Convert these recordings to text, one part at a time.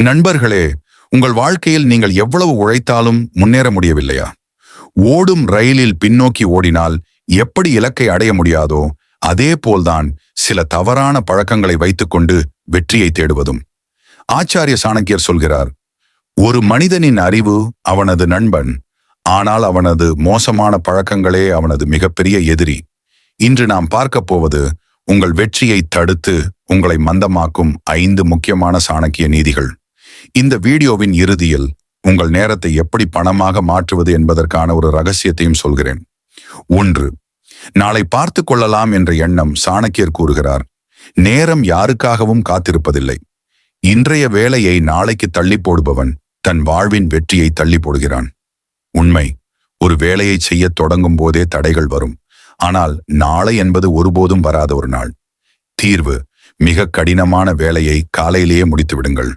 நண்பர்களே, உங்கள் வாழ்க்கையில் நீங்கள் எவ்வளவு உழைத்தாலும் முன்னேற முடியவில்லையா? ஓடும் ரயிலில் பின்னோக்கி ஓடினால் எப்படி இலக்கை அடைய முடியாதோ அதே போல்தான் சில தவறான பழக்கங்களை வைத்துக்கொண்டு வெற்றியை தேடுவதும். ஆச்சாரிய சாணக்கியர் சொல்கிறார், ஒரு மனிதனின் அறிவு அவனது நண்பன், ஆனால் அவனது மோசமான பழக்கங்களே அவனது மிகப்பெரிய எதிரி. இன்று நாம் பார்க்க போவது உங்கள் வெற்றியை தடுத்து உங்களை மந்தமாக்கும் 5 முக்கியமான சாணக்கிய நீதிகள். இந்த வீடியோவின் இறுதியில் உங்கள் நேரத்தை எப்படி பணமாக மாற்றுவது என்பதற்கான ஒரு ரகசியத்தையும் சொல்கிறேன். 1. நாளை பார்த்து கொள்ளலாம் என்ற எண்ணம். சாணக்கியர் கூறுகிறார், நேரம் யாருக்காகவும் காத்திருப்பதில்லை. இன்றைய வேலையை நாளைக்கு தள்ளி போடுபவன் தன் வாழ்வின் வெற்றியை தள்ளி போடுகிறான். உண்மை, ஒரு வேலையை செய்ய தொடங்கும் போதே தடைகள் வரும். ஆனால் நாளை என்பது ஒருபோதும் வராத ஒரு நாள். தீர்வு, மிக கடினமான வேலையை காலையிலேயே முடித்து விடுங்கள்.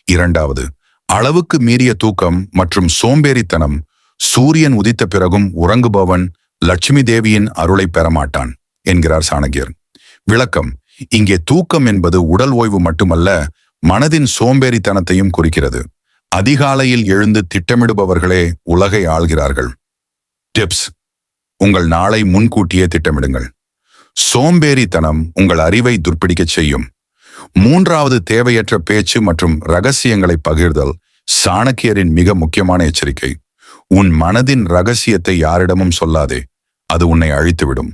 2. அளவுக்கு மீறிய தூக்கம் மற்றும் சோம்பேறித்தனம். சூரியன் உதித்த பிறகும் உறங்குபவன் லட்சுமி தேவியின் அருளை பெறமாட்டான் என்கிறார் சாணக்கியர். விளக்கம், இங்கே தூக்கம் என்பது உடல் ஓய்வு மட்டுமல்ல, மனதின் சோம்பேறித்தனத்தையும் குறிக்கிறது. அதிகாலையில் எழுந்து திட்டமிடுபவர்களே உலகை ஆள்கிறார்கள். டிப்ஸ், உங்கள் நாளை முன்கூட்டியே திட்டமிடுங்கள். சோம்பேறித்தனம் உங்கள் அறிவை துர்ப்பிடிக்கச் செய்யும். 3. தேவையற்ற பேச்சு மற்றும் ரகசியங்களை பகிர்தல். சாணக்கியரின் மிக முக்கியமான எச்சரிக்கை, உன் மனதின் ரகசியத்தை யாரிடமும் சொல்லாதே, அது உன்னை அழித்துவிடும்.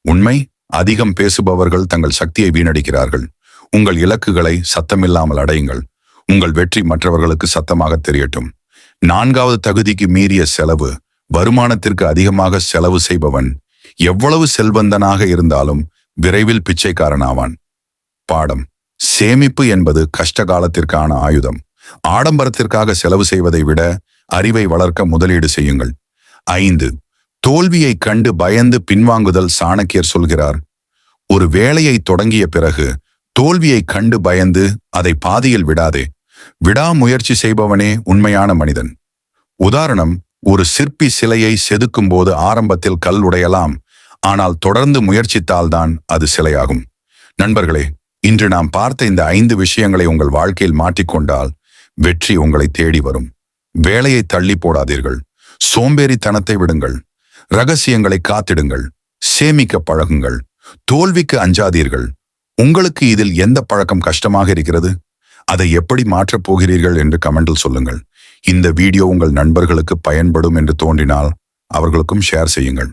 உண்மை, அதிகம் பேசுபவர்கள் தங்கள் சக்தியை வீணடிக்கிறார்கள். உங்கள் இலக்குகளை சத்தமில்லாமல் அடையுங்கள். உங்கள் வெற்றி மற்றவர்களுக்கு சத்தமாக தெரியட்டும். 4. தகுதிக்கு மீறிய செலவு. வருமானத்திற்கு அதிகமாக செலவு செய்பவன் எவ்வளவு செல்வந்தனாக இருந்தாலும் விரைவில் பிச்சைக்காரனாவான். பாடம், சேமிப்பு என்பது கஷ்ட காலத்திற்கான ஆயுதம். ஆடம்பரத்திற்காக செலவு செய்வதை விட அறிவை வளர்க்க முதலீடு செய்யுங்கள். 5. தோல்வியை கண்டு பயந்து பின்வாங்குதல். சாணக்கியர் சொல்கிறார், ஒரு வேலையை தொடங்கிய பிறகு தோல்வியை கண்டு பயந்து அதை பாதியில் விடாதே. விடாமுயற்சி செய்பவனே உண்மையான மனிதன். உதாரணம், ஒரு சிற்பி சிலையை செதுக்கும் போது ஆரம்பத்தில் கல் உடையலாம், ஆனால் தொடர்ந்து முயற்சித்தால்தான் அது சிலையாகும். நண்பர்களே, இன்று நாம் பார்த்த இந்த 5 விஷயங்களை உங்கள் வாழ்க்கையில் மாற்றிக்கொண்டால் வெற்றி உங்களை தேடி வரும். வேலையை தள்ளி போடாதீர்கள். சோம்பேறித்தனத்தை விடுங்கள். ரகசியங்களை காத்திடுங்கள். சேமிக்க பழகுங்கள். தோல்விக்கு அஞ்சாதீர்கள். உங்களுக்கு இதில் எந்த பழக்கம் கஷ்டமாக இருக்கிறது? அதை எப்படி மாற்றப் போகிறீர்கள் என்று கமெண்டில் சொல்லுங்கள். இந்த வீடியோ உங்கள் நண்பர்களுக்கு பயன்படும் என்று தோன்றினால் அவர்களுக்கும் ஷேர் செய்யுங்கள்.